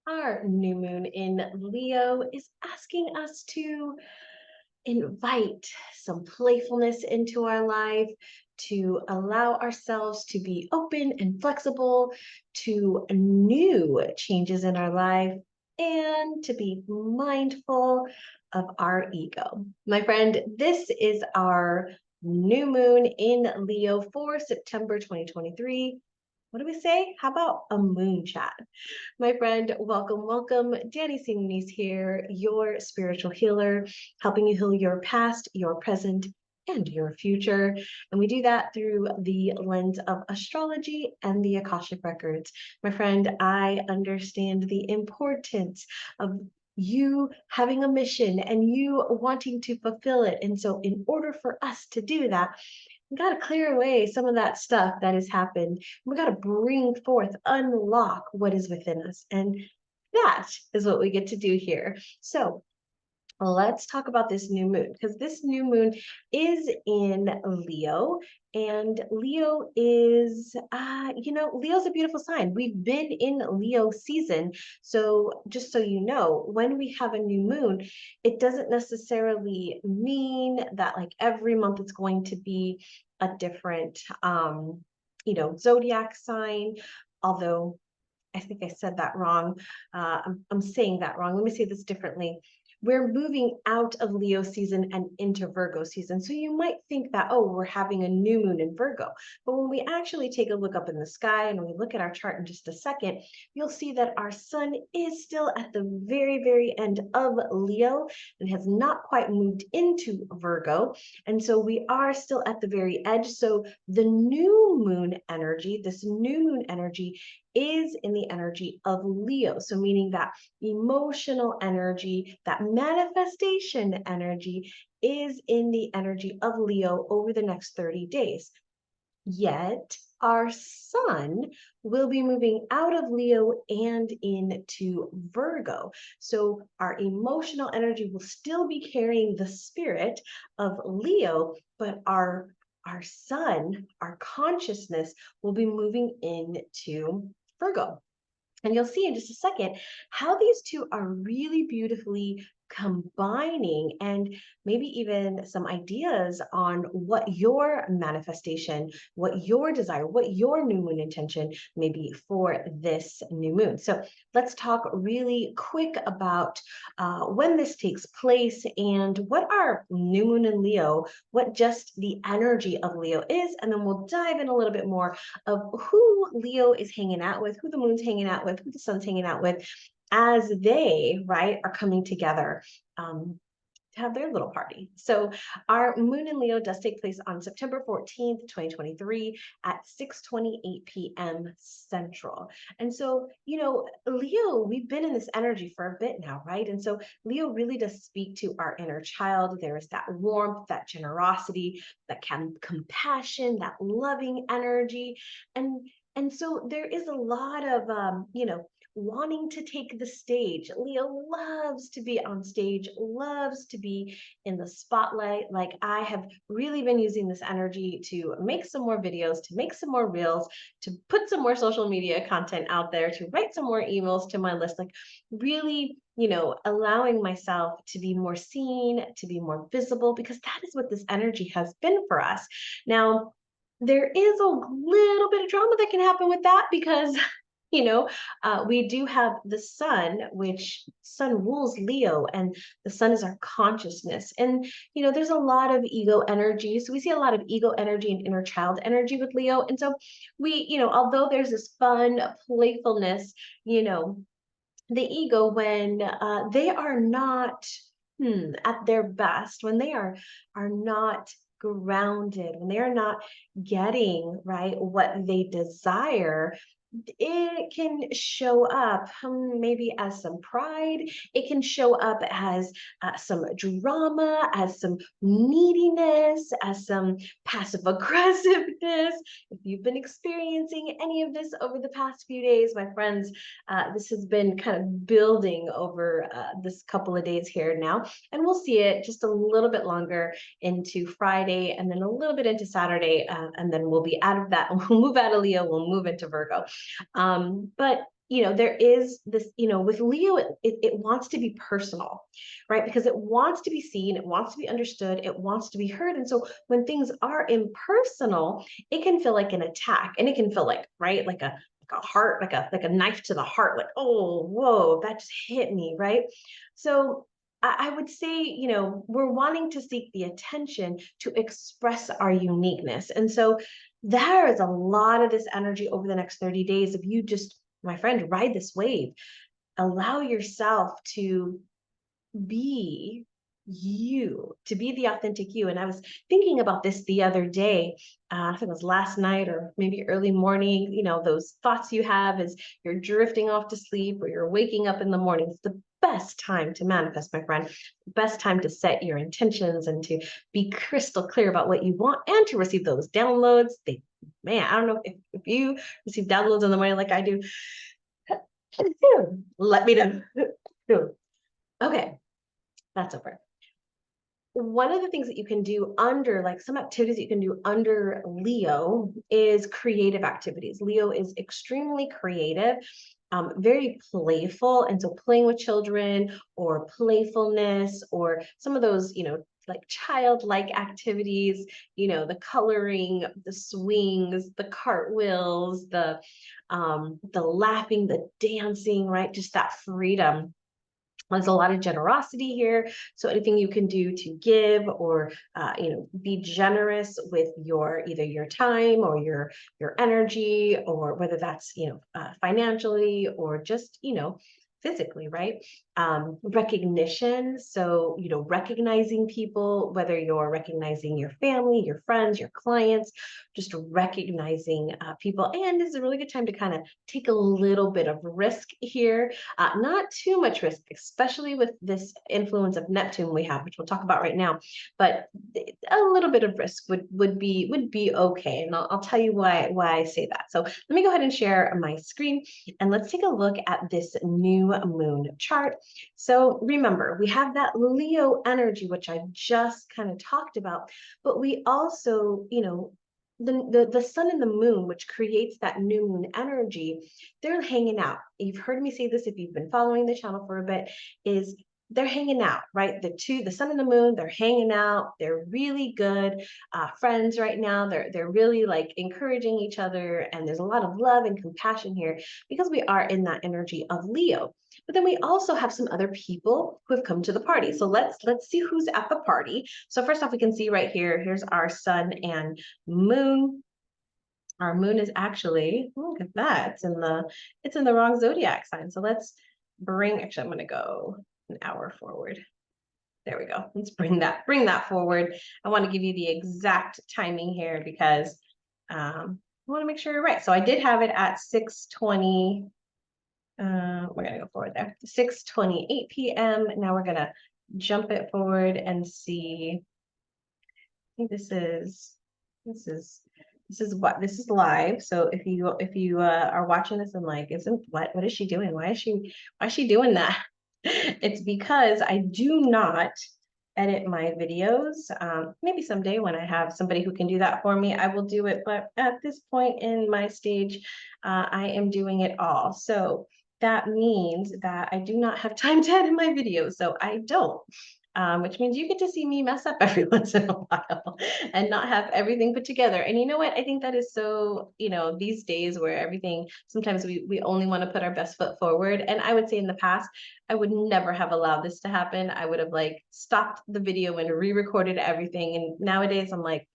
Our new moon in Leo is asking us to invite some playfulness into our life, to allow ourselves to be open and flexible to new changes in our life, and to be mindful of our ego. My friend, this is our new moon in Leo for September 2023. What do we say? How about a moon chat? My friend, welcome, welcome. Danny Simonese here, your spiritual healer, helping you heal your past, your present, and your future. And we do that through the lens of astrology and the Akashic Records. My friend, I understand the importance of you having a mission and you wanting to fulfill it. And so, in order for us to do that, we got to clear away some of that stuff that has happened. We got to bring forth, unlock what is within us. And that is what we get to do here. So let's talk about this new moon, because this new moon is in Leo. And Leo is, Leo's a beautiful sign. We've been in Leo season. So just so you know, when we have a new moon, it doesn't necessarily mean that like every month it's going to be a different, zodiac sign. Although I think I said that wrong. I'm saying that wrong. Let me say this differently. We're moving out of Leo season and into Virgo season. So you might think that, oh, we're having a new moon in Virgo. But when we actually take a look up in the sky and we look at our chart in just a second, you'll see that our sun is still at the very, very end of Leo and has not quite moved into Virgo. And so we are still at the very edge. So the new moon energy, this new moon energy, is in the energy of Leo. So, meaning that emotional energy, that manifestation energy is in the energy of Leo over the next 30 days. Yet, our sun will be moving out of Leo and into Virgo. So, our emotional energy will still be carrying the spirit of Leo, but our sun, our consciousness will be moving into Virgo. And you'll see in just a second how these two are really beautifully combining, and maybe even some ideas on what your manifestation, what your desire, what your new moon intention may be for this new moon. So let's talk really quick about when this takes place and what our new moon in Leo, what just the energy of Leo is, and then we'll dive in a little bit more of who Leo is hanging out with, who the moon's hanging out with, who the sun's hanging out with, as they, right, are coming together. To have their little party. So our moon in Leo does take place on September 14th, 2023 at 6:28 p.m. Central. And so, Leo, we've been in this energy for a bit now, right? And so Leo really does speak to our inner child. There is that warmth, that generosity, that compassion, that loving energy. And so there is a lot of wanting to take the stage. Leo loves to be on stage, loves to be in the spotlight. Like, I have really been using this energy to make some more videos, to make some more reels, to put some more social media content out there, to write some more emails to my list, like really, allowing myself to be more seen, to be more visible, because that is what this energy has been for us. Now, there is a little bit of drama that can happen with that because we do have the sun, which sun rules Leo, and the sun is our consciousness. And, there's a lot of ego energy. So we see a lot of ego energy and inner child energy with Leo. And so although there's this fun playfulness, the ego, when they are not at their best, when they are not grounded, when they are not getting right what they desire, it can show up maybe as some pride. It can show up as some drama, as some neediness, as some passive aggressiveness. If you've been experiencing any of this over the past few days, my friends, this has been kind of building over this couple of days here now. And we'll see it just a little bit longer into Friday, and then a little bit into Saturday. And then we'll be out of that. We'll move out of Leo, we'll move into Virgo. But there is this, with Leo, it wants to be personal, right? Because it wants to be seen, it wants to be understood, it wants to be heard. And so when things are impersonal, it can feel like an attack, and it can feel like, right, like a heart, like a knife to the heart, like, oh, whoa, that just hit me, right? So I would say, we're wanting to seek the attention to express our uniqueness. And so there is a lot of this energy over the next 30 days. If you just, my friend, ride this wave, allow yourself to be you, to be the authentic you. And I was thinking about this the other day. I think it was last night or maybe early morning. Those thoughts you have as you're drifting off to sleep or you're waking up in the morning. It's the best time to manifest, my friend. Best time to set your intentions and to be crystal clear about what you want and to receive those downloads. Man, I don't know if you receive downloads in the morning like I do. Let me know. Okay, that's over. One of the things that you can do under, like some activities that you can do under Leo, is creative activities. Leo is extremely creative, very playful. And so playing with children or playfulness or some of those, like childlike activities, the coloring, the swings, the cartwheels, the laughing, the dancing, right? Just that freedom. There's a lot of generosity here. So anything you can do to give or, be generous with either your time or your energy, or whether that's, financially or just, physically, right? Recognition. So, recognizing people, whether you're recognizing your family, your friends, your clients, just recognizing people. And this is a really good time to kind of take a little bit of risk here. Not too much risk, especially with this influence of Neptune we have, which we'll talk about right now. But a little bit of risk would be okay, and I'll tell you why I say that. So let me go ahead and share my screen, and let's take a look at this new moon chart. So remember, we have that Leo energy, which I just kind of talked about, but we also, the sun and the moon, which creates that new moon energy, they're hanging out. You've heard me say this if you've been following the channel for a bit, is they're hanging out, right? The sun and the moon, they're hanging out. They're really good friends right now. They're really like encouraging each other, and there's a lot of love and compassion here because we are in that energy of Leo. But then we also have some other people who have come to the party. So let's see who's at the party. So first off, we can see right here, here's our sun and moon. Our moon is actually, look at that, it's in the wrong zodiac sign. So let's actually I'm going to go an hour forward. There we go. Let's bring that forward. I want to give you the exact timing here because I want to make sure you're right. So I did have it at 6:20. We're gonna go forward there. 6:28 p.m. Now we're gonna jump it forward and see. I think this is live. So if you are watching this and like, what is she doing? Why is she doing that? It's because I do not edit my videos. Maybe someday when I have somebody who can do that for me, I will do it. But at this point in my stage, I am doing it all. So that means that I do not have time to edit my videos. So I don't. Which means you get to see me mess up every once in a while and not have everything put together. And you know what? I think that is so, these days where everything, sometimes we only want to put our best foot forward. And I would say in the past, I would never have allowed this to happen. I would have like stopped the video and re-recorded everything. And nowadays I'm like,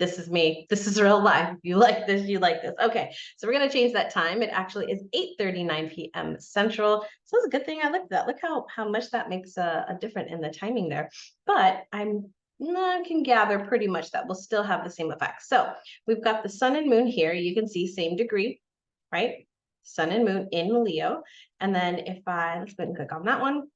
this is me. This is real life. You like this, you like this. Okay, so we're going to change that time. It actually is 8:39 p.m. Central. So it's a good thing I looked at that. Look how much that makes a difference in the timing there. But I can gather pretty much that we'll still have the same effect. So we've got the sun and moon here. You can see same degree, right? Sun and moon in Leo. And then let's go ahead and click on that one.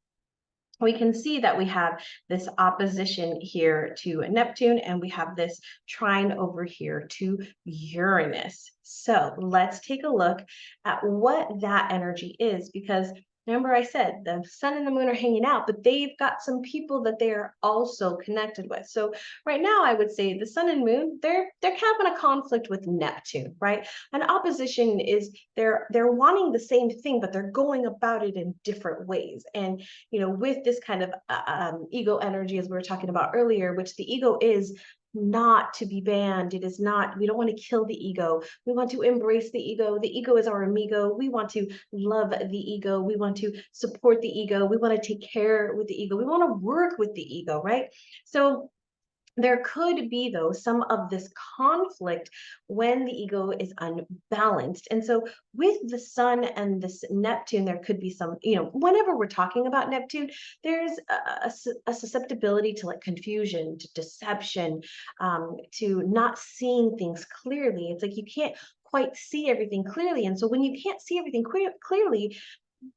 We can see that we have this opposition here to Neptune, and we have this trine over here to Uranus. So let's take a look at what that energy is, because Remember I said the sun and the moon are hanging out, but they've got some people that they are also connected with. So right now I would say the sun and moon, they're having a conflict with Neptune, right? An opposition is they're wanting the same thing, but they're going about it in different ways. And with this kind of ego energy, as we were talking about earlier, which the ego is not to be banned. It is not, we don't want to kill the ego. We want to embrace the ego. The ego is our amigo. We want to love the ego. We want to support the ego. We want to take care with the ego. We want to work with the ego, right? So there could be, though, some of this conflict when the ego is unbalanced. And so, with the sun and this Neptune, there could be some, whenever we're talking about Neptune, there's a susceptibility to like confusion, to deception, to not seeing things clearly. It's like you can't quite see everything clearly. And so, when you can't see everything clearly,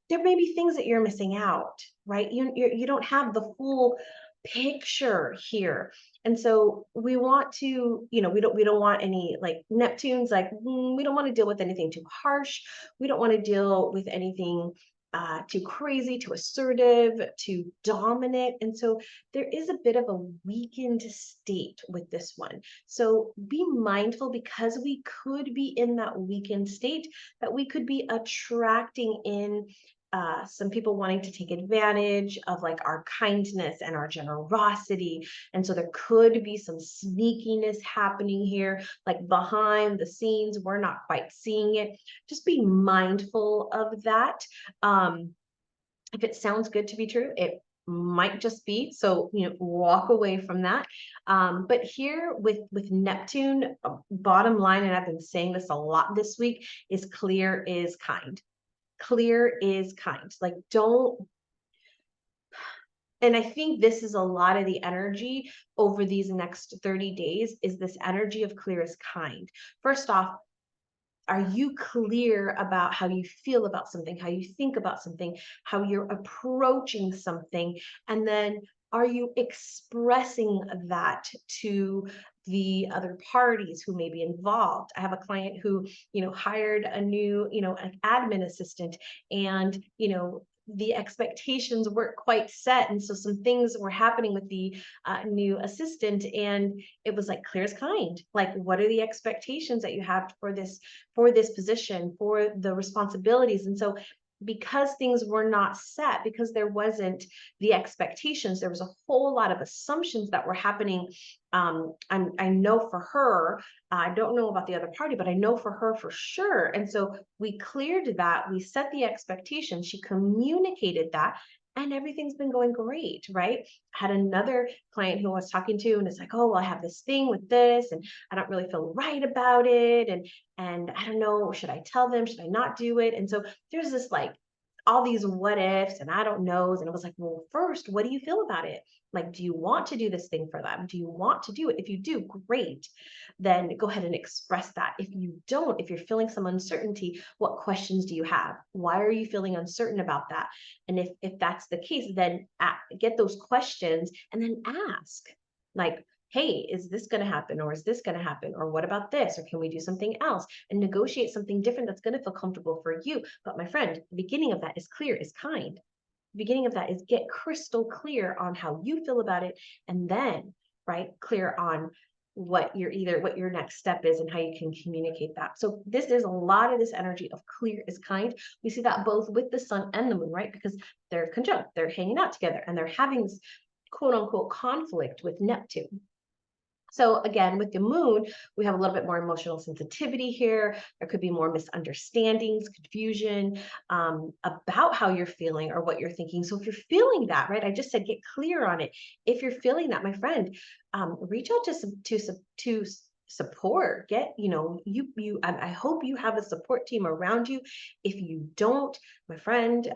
there may be things that you're missing out, right? You don't have the full picture here. And so we want to, we don't want any like Neptune's like, we don't want to deal with anything too harsh. We don't want to deal with anything too crazy, too assertive, too dominant. And so there is a bit of a weakened state with this one. So be mindful, because we could be in that weakened state, that we could be attracting in some people wanting to take advantage of like our kindness and our generosity. And so there could be some sneakiness happening here, like behind the scenes. We're not quite seeing it. Just be mindful of that. If it sounds good to be true, it might just be. So, walk away from that. But here with Neptune, bottom line, and I've been saying this a lot this week, is clear is kind. Clear is kind. Like, don't, and I think this is a lot of the energy over these next 30 days, is this energy of clear is kind. First off, are you clear about how you feel about something, how you think about something, how you're approaching something? And then are you expressing that to the other parties who may be involved? I have a client who, hired a new, an admin assistant, and, the expectations weren't quite set. And so some things were happening with the new assistant, and it was like clear as kind. Like, what are the expectations that you have for this position, for the responsibilities? And so because things were not set, because there wasn't the expectations, there was a whole lot of assumptions that were happening. I know for her, I don't know about the other party, but I know for her for sure. And so we cleared that, we set the expectations, she communicated that, and everything's been going great, right? I had another client who I was talking to, and it's like, oh, well, I have this thing with this, and I don't really feel right about it. And I don't know, should I tell them? Should I not do it? And so there's this like all these what ifs and I don't knows. And it was like, well, first, what do you feel about it? Like, do you want to do this thing for them? Do you want to do it? If you do, great. Then go ahead and express that. If you don't, if you're feeling some uncertainty, what questions do you have? Why are you feeling uncertain about that? And if that's the case, then get those questions and then ask, like, hey, is this going to happen? Or is this going to happen? Or what about this? Or can we do something else and negotiate something different that's going to feel comfortable for you? But my friend, the beginning of that is clear, is kind. The beginning of that is get crystal clear on how you feel about it. And then, right, clear on what your next step is and how you can communicate that. So there's a lot of this energy of clear is kind. We see that both with the sun and the moon, right? Because they're conjunct, they're hanging out together, and they're having this quote unquote conflict with Neptune. So again, with the moon, we have a little bit more emotional sensitivity here. There could be more misunderstandings, confusion about how you're feeling or what you're thinking. So if you're feeling that, right, I just said get clear on it. If you're feeling that, my friend, reach out to support. Get, I hope you have a support team around you. If you don't, my friend,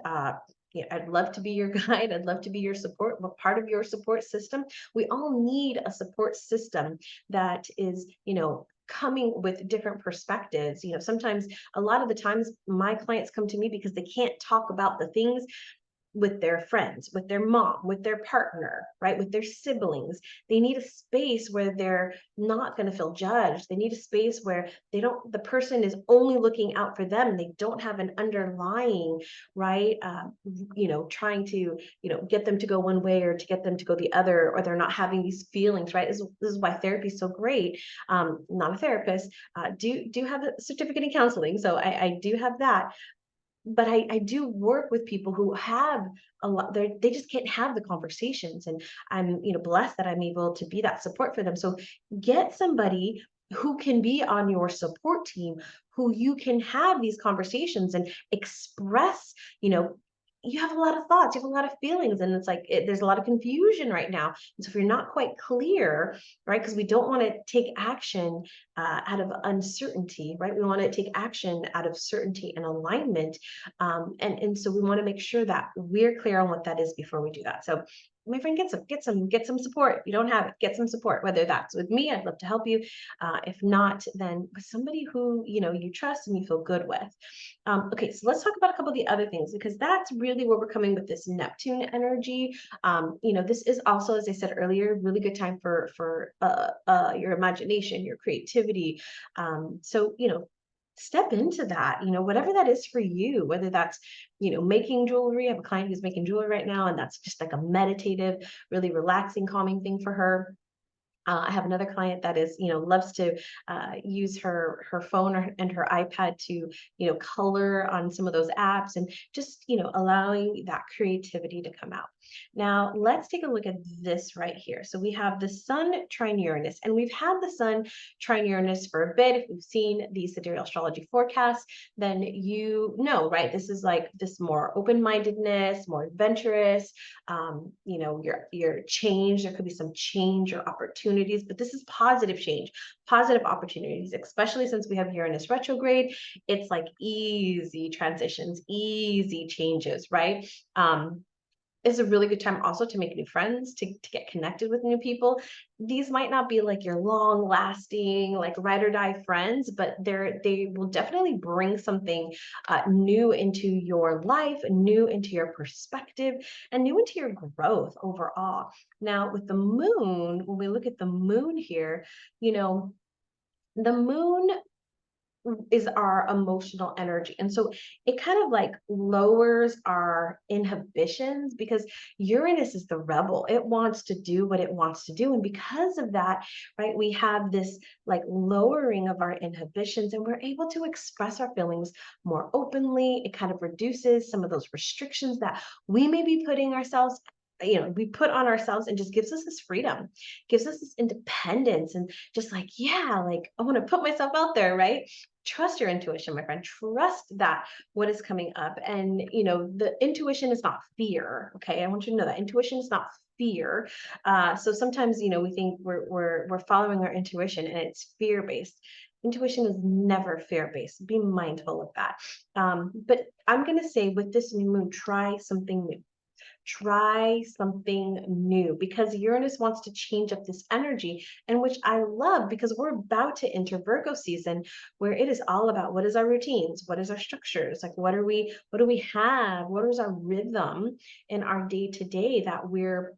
I'd love to be your guide. I'd love to be your support, part of your support system. We all need a support system that is, coming with different perspectives. Sometimes, a lot of the times, my clients come to me because they can't talk about the things with their friends, with their mom, with their partner, right? With their siblings. They need a space where they're not going to feel judged. They need a space where the person is only looking out for them and they don't have an underlying, right? Trying to, get them to go one way or to get them to go the other, or they're not having these feelings, right? This is why therapy is so great. Not a therapist, do have a certificate in counseling. So I do have that, but I do work with people who have a lot, they just can't have the conversations. And I'm, blessed that I'm able to be that support for them. So get somebody who can be on your support team, who you can have these conversations and express, you have a lot of thoughts, you have a lot of feelings, and it's like there's a lot of confusion right now. And so if you're not quite clear, right, because we don't want to take action out of uncertainty, right? We want to take action out of certainty and alignment. And so we want to make sure that we're clear on what that is before we do that. So my friend, get some support. If you don't have it, get some support, whether that's with me, I'd love to help you. If not, then with somebody who, you trust and you feel good with. Okay, so let's talk about a couple of the other things, because that's really where we're coming with this Neptune energy. This is also, as I said earlier, really good time for your imagination, your creativity. So step into that, whatever that is for you, whether that's, making jewelry. I have a client who's making jewelry right now, and that's just like a meditative, really relaxing, calming thing for her. I have another client that is, loves to use her phone and her iPad to, color on some of those apps, and just, allowing that creativity to come out. Now, let's take a look at this right here. So we have the Sun trine Uranus, and we've had the Sun trine Uranus for a bit. If you've seen the sidereal astrology forecast, then right? This is like this more open-mindedness, more adventurous, your change. There could be some change or opportunities, but this is positive change, positive opportunities, especially since we have Uranus retrograde. It's like easy transitions, easy changes, right? Is a really good time also to make new friends, to get connected with new people. These might not be like your long lasting, like ride or die friends, but they will definitely bring something new into your life, new into your perspective, and new into your growth overall. Now, with the moon, when we look at the moon here, the moon is our emotional energy. And so it kind of like lowers our inhibitions, because Uranus is the rebel. It wants to do what it wants to do. And because of that, right, we have this like lowering of our inhibitions, and we're able to express our feelings more openly. It kind of reduces some of those restrictions that we may be putting ourselves, we put on ourselves, and just gives us this freedom, gives us this independence, and just like, yeah, like I want to put myself out there, right? Trust your intuition, my friend. Trust that what is coming up. And the intuition is not fear. Okay, I want you to know that intuition is not fear. So sometimes we think we're following our intuition and it's fear based. Intuition is never fear based. Be mindful of that. But I'm going to say, with this new moon, try something new. Try something new, because Uranus wants to change up this energy, and which I love, because we're about to enter Virgo season, where it is all about what is our routines, what is our structures, like what do we have, what is our rhythm in our day to day that we're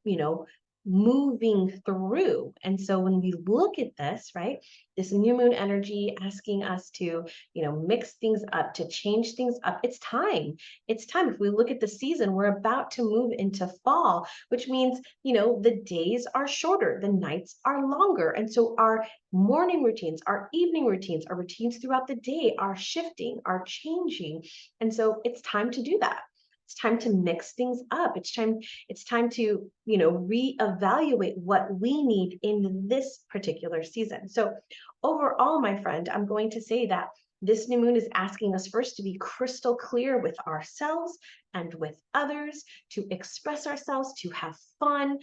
moving through. And so when we look at this, right, this new moon energy asking us to mix things up, to change things up, it's time. It's time. If we look at the season, we're about to move into fall, which means the days are shorter, the nights are longer, and so our morning routines, our evening routines, our routines throughout the day are shifting, are changing. And so it's time to do that. It's time to mix things up. It's time to reevaluate what we need in this particular season. So overall, my friend, I'm going to say that this new moon is asking us first to be crystal clear with ourselves and with others, to express ourselves, to have fun,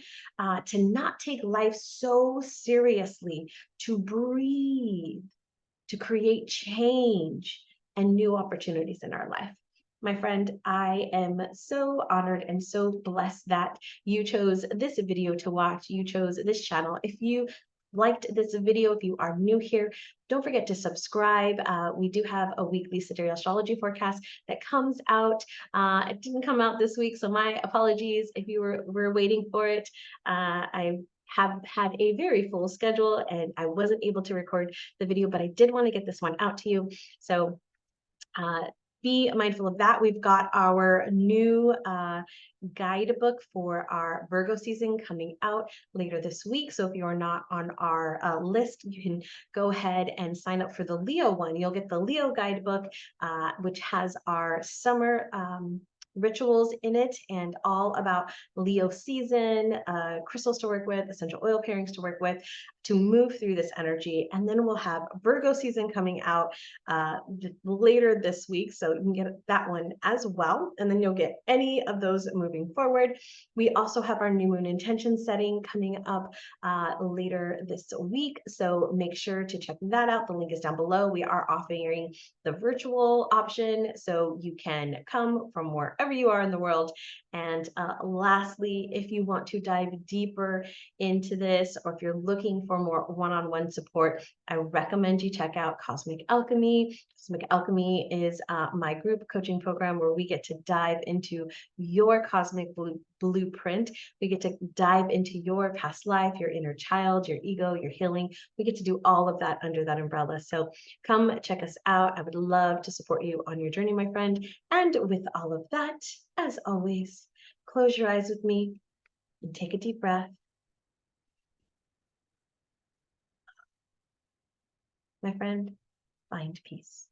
to not take life so seriously, to breathe, to create change and new opportunities in our life. My friend, I am so honored and so blessed that you chose this video to watch. You chose this channel. If you liked this video, if you are new here, don't forget to subscribe. We do have a weekly sidereal astrology forecast that comes out. It didn't come out this week, so my apologies if you were waiting for it. I have had a very full schedule and I wasn't able to record the video, but I did want to get this one out to you. So be mindful of that. We've got our new guidebook for our Virgo season coming out later this week. So if you're not on our list, you can go ahead and sign up for the Leo one. You'll get the Leo guidebook, which has our summer rituals in it and all about Leo season, crystals to work with, essential oil pairings to work with, to move through this energy. And then we'll have Virgo season coming out later this week. So you can get that one as well. And then you'll get any of those moving forward. We also have our new moon intention setting coming up later this week. So make sure to check that out. The link is down below. We are offering the virtual option, so you can come from wherever you are in the world. And lastly, if you want to dive deeper into this, or if you're looking for more one-on-one support, I recommend you check out Cosmic Alchemy. Cosmic Alchemy is my group coaching program where we get to dive into your cosmic blueprint. We get to dive into your past life, your inner child, your ego, your healing. We get to do all of that under that umbrella. So come check us out. I would love to support you on your journey, my friend. And with all of that, as always, close your eyes with me and take a deep breath. My friend, find peace.